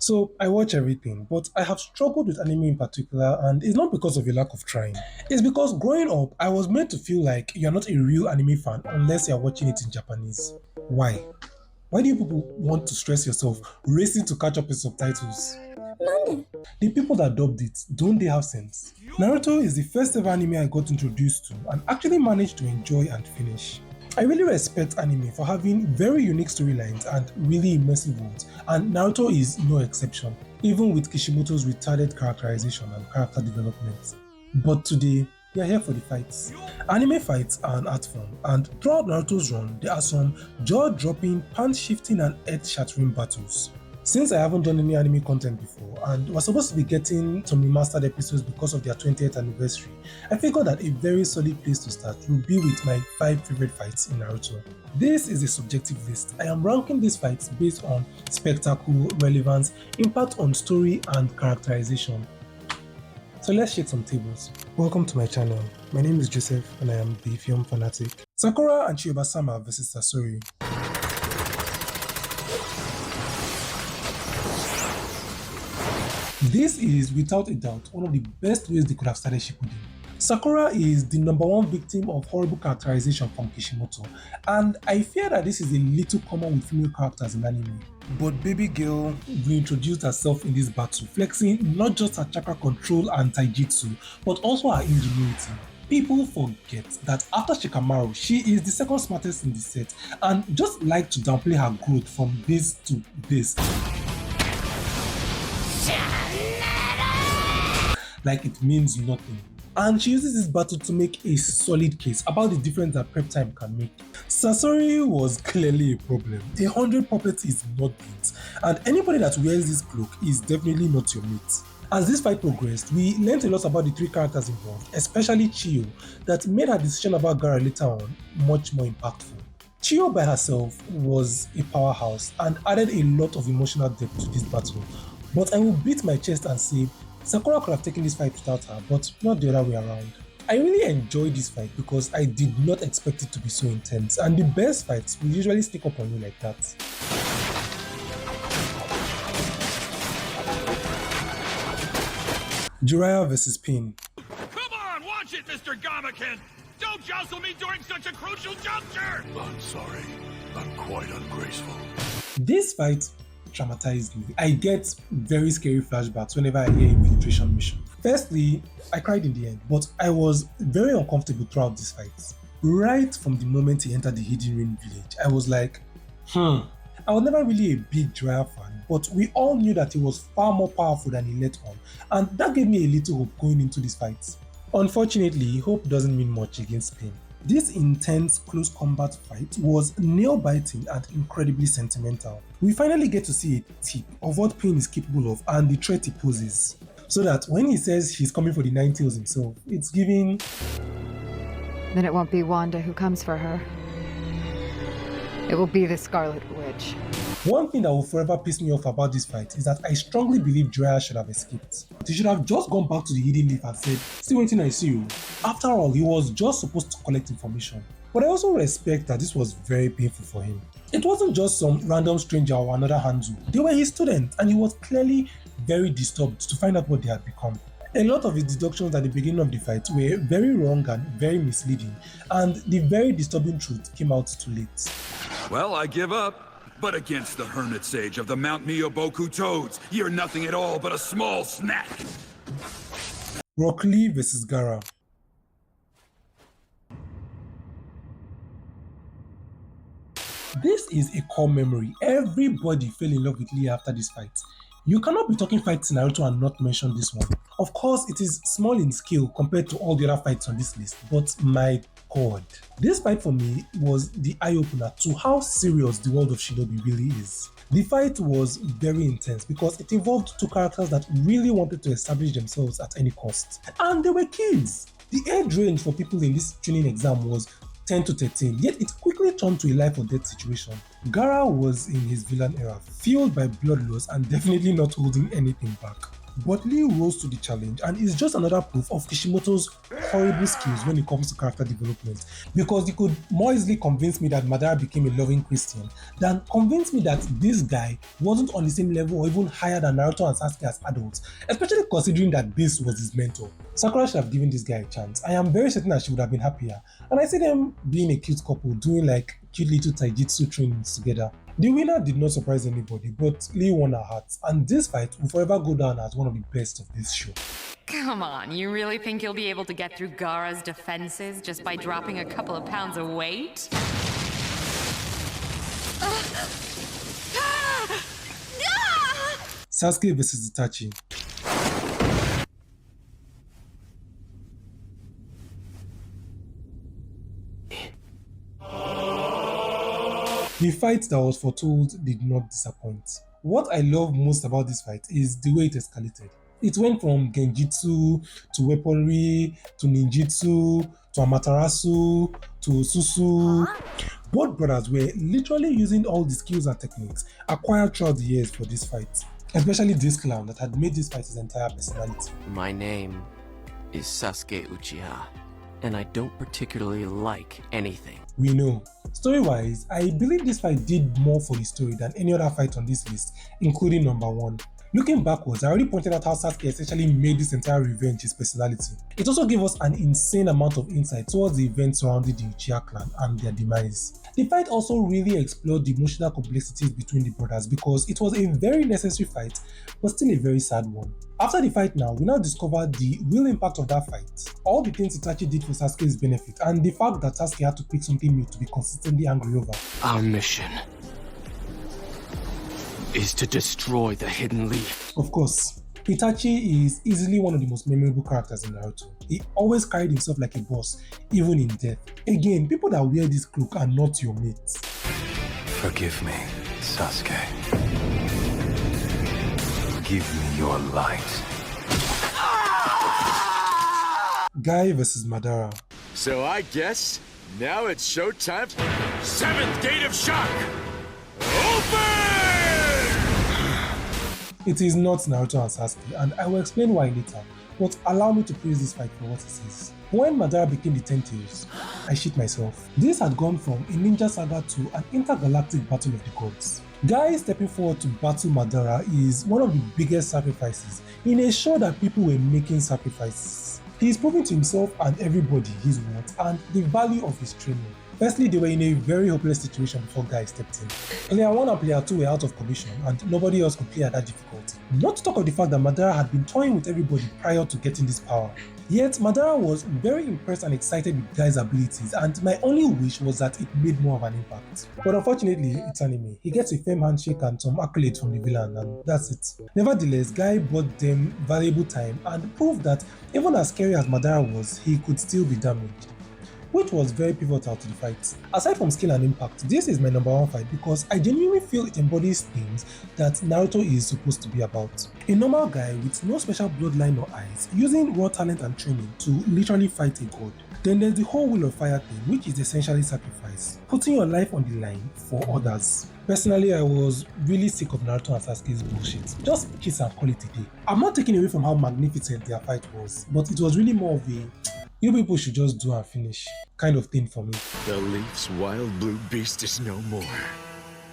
So I watch everything, but I have struggled with anime in particular, and it's not because of a lack of trying. It's because growing up, I was meant to feel like you're not a real anime fan unless you're watching it in Japanese. Why? Why do you people want to stress yourself racing to catch up with subtitles? The people that dubbed it, don't they have sense? Naruto is the first ever anime I got introduced to and actually managed to enjoy and finish. I really respect anime for having very unique storylines and really immersive worlds, and Naruto is no exception, even with Kishimoto's retarded characterization and character development. But today, we are here for the fights. Anime fights are an art form, and throughout Naruto's run, there are some jaw-dropping, pants-shifting and earth-shattering battles. Since I haven't done any anime content before, and we're supposed to be getting some remastered episodes because of their 20th anniversary, I figured that a very solid place to start would be with my 5 favorite fights in Naruto. This is a subjective list. I am ranking these fights based on spectacle, relevance, impact on story, and characterization. So let's shake some tables. Welcome to my channel. My name is Joseph and I am the film fanatic. Sakura and Chiyo vs Sasori. This is without a doubt one of the best ways they could have started Shippuden. Sakura is the number one victim of horrible characterization from Kishimoto, and I fear that this is a little common with female characters in anime. But baby girl reintroduced herself in this battle, flexing not just her chakra control and taijutsu, but also her ingenuity. People forget that after Shikamaru, she is the second smartest in the set and just like to downplay her growth from this to this. Like it means nothing. And she uses this battle to make a solid case about the difference that prep time can make. Sasori was clearly a problem. 100 puppets is not built, and anybody that wears this cloak is definitely not your mate. As this fight progressed, we learned a lot about the three characters involved, especially Chiyo, that made her decision about Gaara later on much more impactful. Chiyo by herself was a powerhouse and added a lot of emotional depth to this battle, but I will beat my chest and say Sakura could have taken this fight without her, but not the other way around. I really enjoyed this fight because I did not expect it to be so intense, and the best fights will usually sneak up on you like that. Jiraiya vs Pain. Come on, watch it, Mr. Gamakin! Don't jostle me during such a crucial juncture! I'm sorry. I'm quite ungraceful. This fight traumatized me. I get very scary flashbacks whenever I hear infiltration mission. Firstly, I cried in the end, but I was very uncomfortable throughout this fight. Right from the moment he entered the Hidden Rain village, I was like, I was never really a big Jiraiya fan, but we all knew that he was far more powerful than he let on, and that gave me a little hope going into this fight. Unfortunately, hope doesn't mean much against Pain. This intense close combat fight was nail-biting and incredibly sentimental. We finally get to see a tip of what Pain is capable of and the threat he poses. So that when he says he's coming for the Nine Tails himself, it's giving... Then it won't be Wanda who comes for her. It will be the Scarlet Witch. One thing that will forever piss me off about this fight is that I strongly believe Jiraiya should have escaped. He should have just gone back to the Hidden Leaf and said, "See waiting I see you." After all, he was just supposed to collect information. But I also respect that this was very painful for him. It wasn't just some random stranger or another Hanzo. They were his students and he was clearly very disturbed to find out what they had become. A lot of his deductions at the beginning of the fight were very wrong and very misleading, and the very disturbing truth came out too late. Well, I give up. But against the Hermit Sage of the Mount Miyoboku Toads, you're nothing at all but a small snack. Rock Lee vs Gaara. This is a core memory. Everybody fell in love with Lee after this fight. You cannot be talking fights in Naruto and not mention this one. Of course, it is small in scale compared to all the other fights on this list, but my god. This fight for me was the eye-opener to how serious the world of Shinobi really is. The fight was very intense because it involved two characters that really wanted to establish themselves at any cost. And they were kids. The age range for people in this training exam was 10 to 13, yet it quickly turned to a life or death situation. Gaara was in his villain era, fueled by blood loss and definitely not holding anything back. But Lee rose to the challenge and is just another proof of Kishimoto's horrible skills when it comes to character development, because he could more easily convince me that Madara became a loving Christian than convince me that this guy wasn't on the same level or even higher than Naruto and Sasuke as adults, especially considering that this was his mentor. Sakura should have given this guy a chance. I am very certain that she would have been happier, and I see them being a cute couple doing like cute little taijutsu trainings together. The winner did not surprise anybody, but Lee won her heart, and this fight will forever go down as one of the best of this show. Come on, you really think you'll be able to get through Gaara's defenses just by dropping a couple of pounds of weight? Sasuke vs Itachi. The fight that was foretold did not disappoint. What I love most about this fight is the way it escalated. It went from genjutsu to weaponry to ninjutsu to amaterasu to susu. Both brothers were literally using all the skills and techniques acquired throughout the years for this fight, especially this clown that had made this fight his entire personality. My name is Sasuke Uchiha, and I don't particularly like anything. We know. Story-wise, I believe this fight did more for the story than any other fight on this list, including number 1. Looking backwards, I already pointed out how Sasuke essentially made this entire revenge his personality. It also gave us an insane amount of insight towards the events surrounding the Uchiha clan and their demise. The fight also really explored the emotional complexities between the brothers because it was a very necessary fight, but still a very sad one. After the fight now, we now discover the real impact of that fight, all the things Itachi did for Sasuke's benefit, and the fact that Sasuke had to pick something new to be consistently angry over. Our mission is to destroy the Hidden Leaf. Of course, Itachi is easily one of the most memorable characters in Naruto. He always carried himself like a boss, even in death. Again, people that wear this cloak are not your mates. Forgive me, Sasuke. Give me your light. Guy vs Madara. So I guess now it's showtime. Seventh Gate of Shock! Open! It is not Naruto and Sasuke, and I will explain why later, but allow me to praise this fight for what it is. When Madara became the 10 Tails, I shit myself. This had gone from a ninja saga to an intergalactic battle of the gods. Guy stepping forward to battle Madara is one of the biggest sacrifices in a show that people were making sacrifices. He is proving to himself and everybody his worth and the value of his training. Firstly, they were in a very hopeless situation before Guy stepped in. Player 1 and Player 2 were out of commission and nobody else could play at that difficulty. Not to talk of the fact that Madara had been toying with everybody prior to getting this power. Yet Madara was very impressed and excited with Guy's abilities, and my only wish was that it made more of an impact. But unfortunately, it's anime. He gets a firm handshake and some accolades from the villain, and that's it. Nevertheless, Guy bought them valuable time and proved that even as scary as Madara was, he could still be damaged, which was very pivotal to the fight. Aside from skill and impact, this is my number 1 fight because I genuinely feel it embodies things that Naruto is supposed to be about. A normal guy with no special bloodline or eyes, using raw talent and training to literally fight a god. Then there's the whole Wheel of Fire thing, which is essentially sacrifice, putting your life on the line for others. Personally, I was really sick of Naruto and Sasuke's bullshit. Just kiss and call it a day. I'm not taking away from how magnificent their fight was, but it was really more of a you people should just do and finish kind of thing for me. The Leaf's wild blue beast is no more.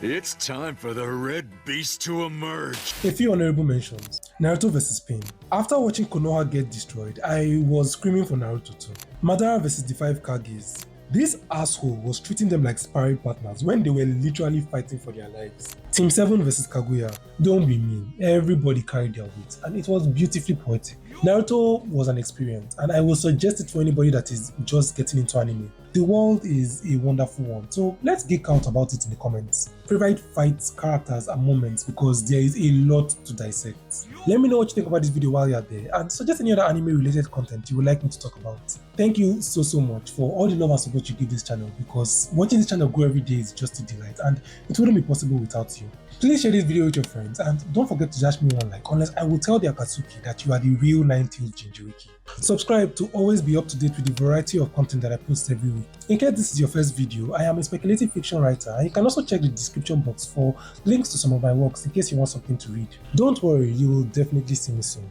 It's time for the red beast to emerge. A few honorable mentions. Naruto vs Pain. After watching Konoha get destroyed, I was screaming for Naruto too. Madara vs the 5 Kages. This asshole was treating them like sparring partners when they were literally fighting for their lives. Team 7 vs Kaguya. Don't be mean, everybody carried their weight and it was beautifully poetic. Naruto was an experience and I will suggest it for anybody that is just getting into anime. The world is a wonderful one, so let's geek out about it in the comments. Favorite fights, characters and moments because there is a lot to dissect. Let me know what you think about this video while you're there and suggest any other anime related content you would like me to talk about. Thank you so much for all the love and support you give this channel because watching this channel grow every day is just a delight and it wouldn't be possible without you. Please share this video with your friends and don't forget to dash me one like, unless I will tell the Akatsuki that you are the real Nine-Tailed Jinchuriki. Subscribe to always be up to date with the variety of content that I post every week. In case this is your first video, I am a speculative fiction writer and you can also check the description box for links to some of my works in case you want something to read. Don't worry, you will definitely see me soon.